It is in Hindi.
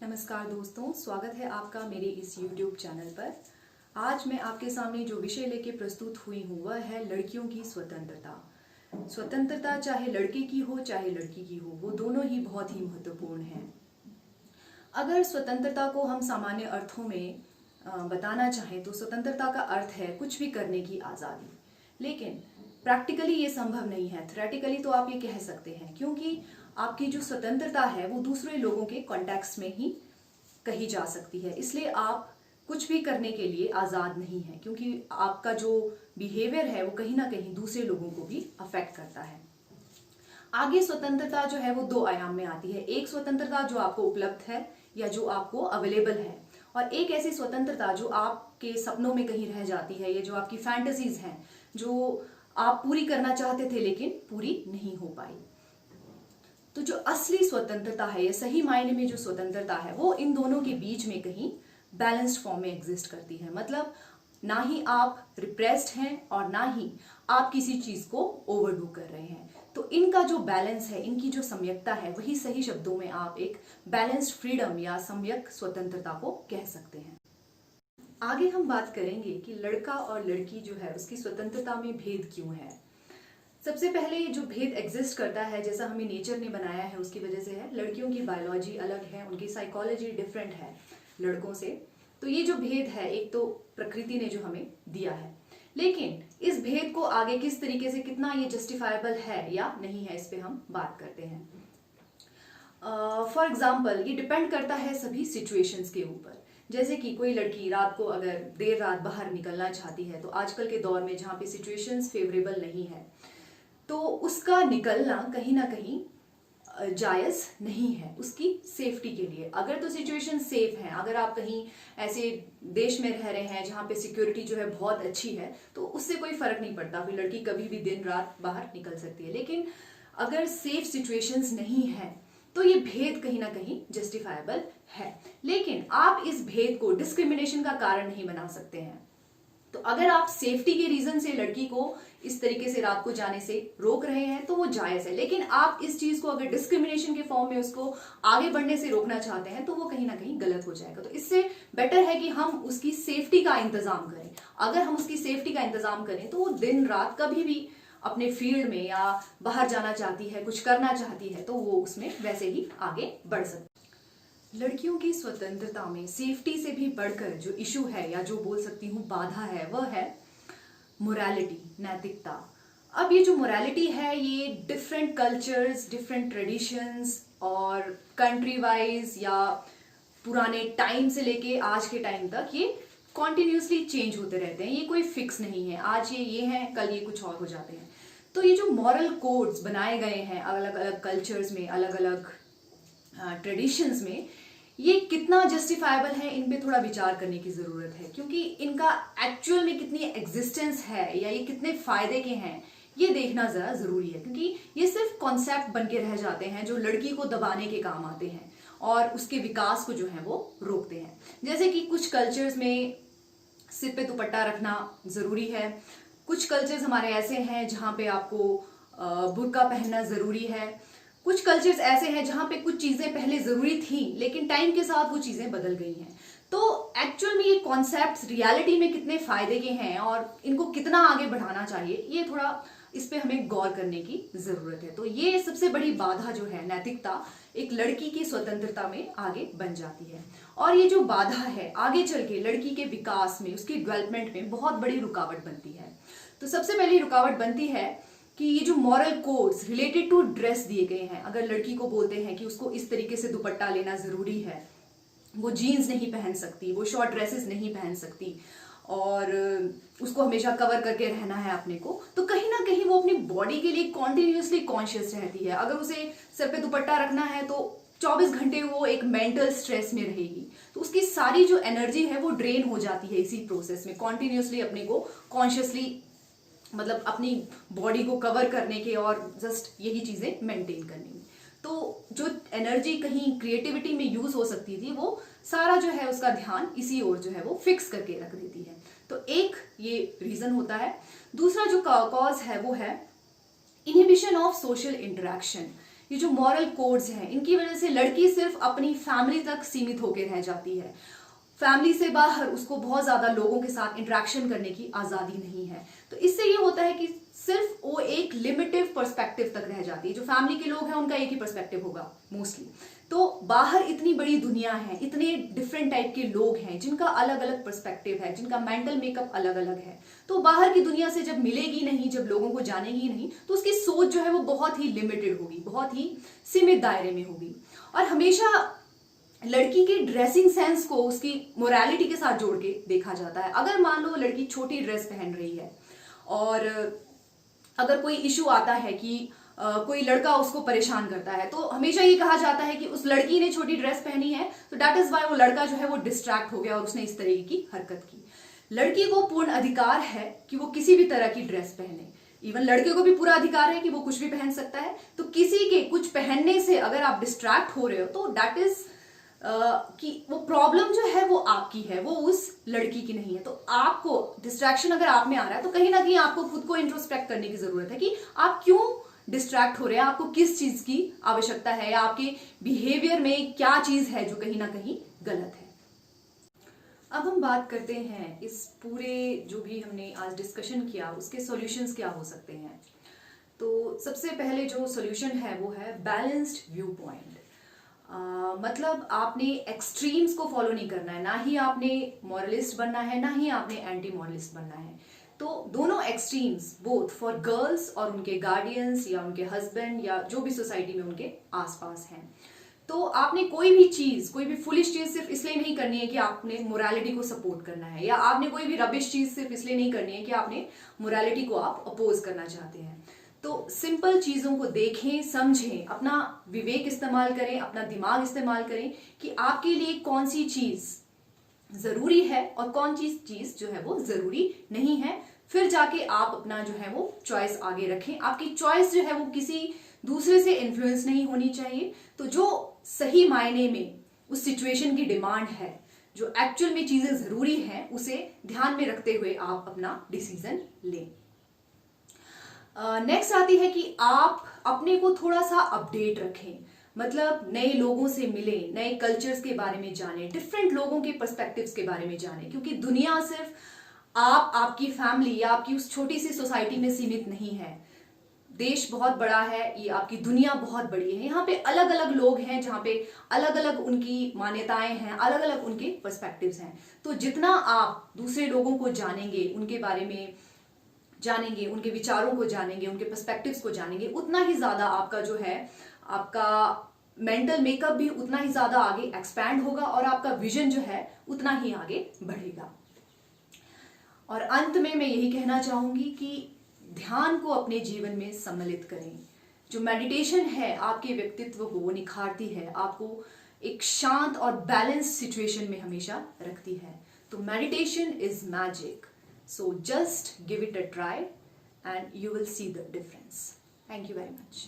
नमस्कार दोस्तों, स्वागत है आपका मेरे इस YouTube चैनल पर। आज मैं आपके सामने जो विषय लेके प्रस्तुत हुई हूँ वह है लड़कियों की स्वतंत्रता। स्वतंत्रता चाहे लड़के की हो चाहे लड़की की हो, वो दोनों ही बहुत ही महत्वपूर्ण है। अगर स्वतंत्रता को हम सामान्य अर्थों में बताना चाहें तो स्वतंत्रता का अर्थ है कुछ भी करने की आज़ादी। लेकिन प्रैक्टिकली ये संभव नहीं है। थ्योरेटिकली तो आप ये कह सकते हैं, क्योंकि आपकी जो स्वतंत्रता है वो दूसरे लोगों के कॉन्टेक्स्ट में ही कही जा सकती है। इसलिए आप कुछ भी करने के लिए आज़ाद नहीं है, क्योंकि आपका जो बिहेवियर है वो कहीं ना कहीं दूसरे लोगों को भी अफेक्ट करता है। आगे स्वतंत्रता जो है वो दो आयाम में आती है। एक स्वतंत्रता जो आपको उपलब्ध है या जो आपको अवेलेबल है, और एक ऐसी स्वतंत्रता जो आपके सपनों में कहीं रह जाती है, या जो आपकी फैंटेसीज हैं जो आप पूरी करना चाहते थे लेकिन पूरी नहीं हो पाई। तो जो असली स्वतंत्रता है या सही मायने में जो स्वतंत्रता है वो इन दोनों के बीच में कहीं बैलेंस्ड फॉर्म में एग्जिस्ट करती है। मतलब ना ही आप रिप्रेस्ड हैं और ना ही आप किसी चीज को ओवरडू कर रहे हैं। तो इनका जो बैलेंस है, इनकी जो सम्यकता है, वही सही शब्दों में आप एक बैलेंस्ड फ्रीडम या सम्यक स्वतंत्रता को कह सकते हैं। आगे हम बात करेंगे कि लड़का और लड़की जो है उसकी स्वतंत्रता में भेद क्यों है। सबसे पहले जो भेद एग्जिस्ट करता है, जैसा हमें नेचर ने बनाया है उसकी वजह से है। लड़कियों की बायोलॉजी अलग है, उनकी साइकोलॉजी डिफरेंट है लड़कों से। तो ये जो भेद है, एक तो प्रकृति ने जो हमें दिया है, लेकिन इस भेद को आगे किस तरीके से, कितना ये जस्टिफाइबल है या नहीं है, इस पे हम बात करते हैं। फॉर एग्जाम्पल ये डिपेंड करता है सभी सिचुएशंस के ऊपर। जैसे कि कोई लड़की रात को अगर देर रात बाहर निकलना चाहती है, तो आजकल के दौर में जहाँ पे सिचुएशंस फेवरेबल नहीं है, तो उसका निकलना कहीं ना कहीं जायज नहीं है उसकी सेफ्टी के लिए। अगर तो सिचुएशन सेफ है, अगर आप कहीं ऐसे देश में रह रहे हैं जहाँ पे सिक्योरिटी जो है बहुत अच्छी है, तो उससे कोई फर्क नहीं पड़ता, फिर लड़की कभी भी दिन रात बाहर निकल सकती है। लेकिन अगर सेफ सिचुएशंस नहीं है तो ये भेद कहीं ना कहीं जस्टिफाइबल है। लेकिन आप इस भेद को डिस्क्रिमिनेशन का कारण नहीं बना सकते हैं। तो अगर आप सेफ्टी के रीजन से लड़की को इस तरीके से रात को जाने से रोक रहे हैं तो वो जायज है। लेकिन आप इस चीज को अगर डिस्क्रिमिनेशन के फॉर्म में उसको आगे बढ़ने से रोकना चाहते हैं तो वो कहीं ना कहीं गलत हो जाएगा। तो इससे बेटर है कि हम उसकी सेफ्टी का इंतजाम करें। अगर हम उसकी सेफ्टी का इंतजाम करें तो वो दिन रात कभी भी अपने फील्ड में या बाहर जाना चाहती है, कुछ करना चाहती है, तो वो उसमें वैसे ही आगे बढ़ सकती है। लड़कियों की स्वतंत्रता में सेफ्टी से भी बढ़कर जो इशू है, या जो बोल सकती हूँ बाधा है, वह है मोरालिटी, नैतिकता। अब ये जो मोरालिटी है ये डिफरेंट कल्चर्स, डिफरेंट ट्रेडिशंस और कंट्री वाइज या पुराने टाइम से लेके आज के टाइम तक ये कॉन्टिन्यूसली चेंज होते रहते हैं। ये कोई फिक्स नहीं है, आज ये है, कल ये कुछ और हो जाते हैं। तो ये जो मॉरल कोड्स बनाए गए हैं अलग अलग कल्चर्स में, अलग अलग ट्रेडिशंस में, ये कितना जस्टिफाइबल है, इन पे थोड़ा विचार करने की जरूरत है। क्योंकि इनका एक्चुअल में कितनी एग्जिस्टेंस है या ये कितने फायदे के हैं, ये देखना जरा जरूरी है। क्योंकि ये सिर्फ कॉन्सेप्ट बन के रह जाते हैं जो लड़की को दबाने के काम आते हैं और उसके विकास को जो है वो रोकते हैं। जैसे कि कुछ कल्चर्स में सिर पे दुपट्टा रखना जरूरी है, कुछ कल्चर्स हमारे ऐसे हैं जहाँ पे आपको बुर्का पहनना जरूरी है, कुछ कल्चर्स ऐसे हैं जहां पे कुछ चीजें पहले जरूरी थी लेकिन टाइम के साथ वो चीजें बदल गई हैं। तो एक्चुअल में ये कॉन्सेप्ट्स रियलिटी में कितने फायदे के हैं और इनको कितना आगे बढ़ाना चाहिए, ये थोड़ा इस पे हमें गौर करने की जरूरत है। तो ये सबसे बड़ी बाधा जो है, नैतिकता, एक लड़की की स्वतंत्रता में आगे बन जाती है। और ये जो बाधा है आगे चल के लड़की के विकास में, उसकी डेवलपमेंट में बहुत बड़ी रुकावट बनती है। तो सबसे पहली रुकावट बनती है कि ये जो moral codes related to dress दिए गए हैं, अगर लड़की को बोलते हैं कि उसको इस तरीके से दुपट्टा लेना जरूरी है, वो जीन्स नहीं पहन सकती, वो शॉर्ट ड्रेसेस नहीं पहन सकती और उसको हमेशा कवर करके रहना है अपने को, तो कहीं ना कहीं वो अपनी बॉडी के लिए कॉन्टिन्यूसली कॉन्शियस रहती है। अगर उसे सर पे दुपट्टा रखना है तो 24 घंटे वो एक मेंटल स्ट्रेस में रहेगी। तो उसकी सारी जो एनर्जी है वो ड्रेन हो जाती है इसी प्रोसेस में, कॉन्टिन्यूसली अपने को कॉन्शियसली, मतलब अपनी बॉडी को कवर करने के और जस्ट यही चीजें मेंटेन करने में। तो जो एनर्जी कहीं क्रिएटिविटी में यूज हो सकती थी, वो सारा जो है उसका ध्यान इसी ओर जो है वो फिक्स करके रख देती है। तो एक ये रीजन होता है। दूसरा जो कॉज है वो है इनहिबिशन ऑफ सोशल इंटरेक्शन। ये जो मॉरल कोड्स हैं, इनकी वजह से लड़की सिर्फ अपनी फैमिली तक सीमित होकर रह जाती है। फैमिली से बाहर उसको बहुत ज्यादा लोगों के साथ इंटरेक्शन करने की आजादी नहीं है। तो इससे ये होता है कि सिर्फ वो एक लिमिटेड पर्सपेक्टिव तक रह जाती है। जो फैमिली के लोग हैं उनका एक ही पर्सपेक्टिव होगा मोस्टली। तो बाहर इतनी बड़ी दुनिया है, इतने डिफरेंट टाइप के लोग हैं जिनका अलग अलग पर्सपेक्टिव है, जिनका मेंटल मेकअप अलग अलग है। तो बाहर की दुनिया से जब मिलेगी नहीं, जब लोगों को जानेगी नहीं, तो उसकी सोच जो है वो बहुत ही लिमिटेड होगी, बहुत ही सीमित दायरे में होगी। और हमेशा लड़की की ड्रेसिंग सेंस को उसकी मोरालिटी के साथ जोड़ के देखा जाता है। अगर मान लो लड़की छोटी ड्रेस पहन रही है और अगर कोई इशू आता है कि कोई लड़का उसको परेशान करता है, तो हमेशा ये कहा जाता है कि उस लड़की ने छोटी ड्रेस पहनी है, तो दैट इज वाई वो लड़का जो है वो डिस्ट्रैक्ट हो गया और उसने इस तरीके की हरकत की। लड़की को पूर्ण अधिकार है कि वो किसी भी तरह की ड्रेस पहने। इवन लड़के को भी पूरा अधिकार है कि वो कुछ भी पहन सकता है। तो किसी के कुछ पहनने से अगर आप डिस्ट्रैक्ट हो रहे हो तो दैट इज कि वो प्रॉब्लम जो है वो आपकी है, वो उस लड़की की नहीं है। तो आपको डिस्ट्रैक्शन अगर आप में आ रहा है तो कहीं ना कहीं आपको खुद को इंट्रोस्पेक्ट करने की जरूरत है कि आप क्यों डिस्ट्रैक्ट हो रहे हैं, आपको किस चीज की आवश्यकता है, या आपके बिहेवियर में क्या चीज है जो कहीं ना कहीं गलत है। अब हम बात करते हैं इस पूरे जो भी हमने आज डिस्कशन किया उसके सॉल्यूशंस क्या हो सकते हैं। तो सबसे पहले जो सॉल्यूशन है वो है बैलेंस्ड व्यू पॉइंट। मतलब आपने एक्सट्रीम्स को फॉलो नहीं करना है, ना ही आपने मॉरलिस्ट बनना है, ना ही आपने एंटी मॉरलिस्ट बनना है। तो दोनों एक्सट्रीम्स बोथ फॉर गर्ल्स और उनके गार्डियंस या उनके हस्बैंड या जो भी सोसाइटी में उनके आसपास हैं। तो आपने कोई भी चीज, कोई भी फुलिश चीज सिर्फ इसलिए नहीं करनी है कि आपने मोरालिटी को सपोर्ट करना है, या आपने कोई भी रबिश चीज सिर्फ इसलिए नहीं करनी है कि आपने मोरालिटी को आप अपोज करना चाहते हैं। तो सिंपल चीजों को देखें, समझें, अपना विवेक इस्तेमाल करें, अपना दिमाग इस्तेमाल करें कि आपके लिए कौन सी चीज जरूरी है और कौन सी चीज जो है वो जरूरी नहीं है। फिर जाके आप अपना जो है वो चॉइस आगे रखें। आपकी चॉइस जो है वो किसी दूसरे से इन्फ्लुएंस नहीं होनी चाहिए। तो जो सही मायने में उस सिचुएशन की डिमांड है, जो एक्चुअल में चीजें जरूरी हैं, उसे ध्यान में रखते हुए आप अपना डिसीजन लें। नेक्स्ट आती है कि आप अपने को थोड़ा सा अपडेट रखें, मतलब नए लोगों से मिलें, नए कल्चर्स के बारे में जानें, डिफरेंट लोगों के पर्सपेक्टिव्स के बारे में जानें। क्योंकि दुनिया सिर्फ आप, आपकी फैमिली या आपकी उस छोटी सी सोसाइटी में सीमित नहीं है। देश बहुत बड़ा है, ये आपकी दुनिया बहुत बड़ी है। यहाँ पे अलग अलग लोग हैं, जहाँ पे अलग अलग उनकी मान्यताएं हैं, अलग अलग उनके पर्सपेक्टिव्स हैं। तो जितना आप दूसरे लोगों को जानेंगे, उनके बारे में जानेंगे, उनके विचारों को जानेंगे, उनके पर्सपेक्टिव्स को जानेंगे, उतना ही ज्यादा आपका जो है, आपका मेंटल मेकअप भी उतना ही ज्यादा आगे एक्सपैंड होगा और आपका विजन जो है उतना ही आगे बढ़ेगा। और अंत में मैं यही कहना चाहूंगी कि ध्यान को अपने जीवन में सम्मिलित करें। जो मेडिटेशन है आपके व्यक्तित्व को निखारती है, आपको एक शांत और बैलेंस सिचुएशन में हमेशा रखती है। तो meditation is magic, so just give it a try and you will see the difference. Thank you very much.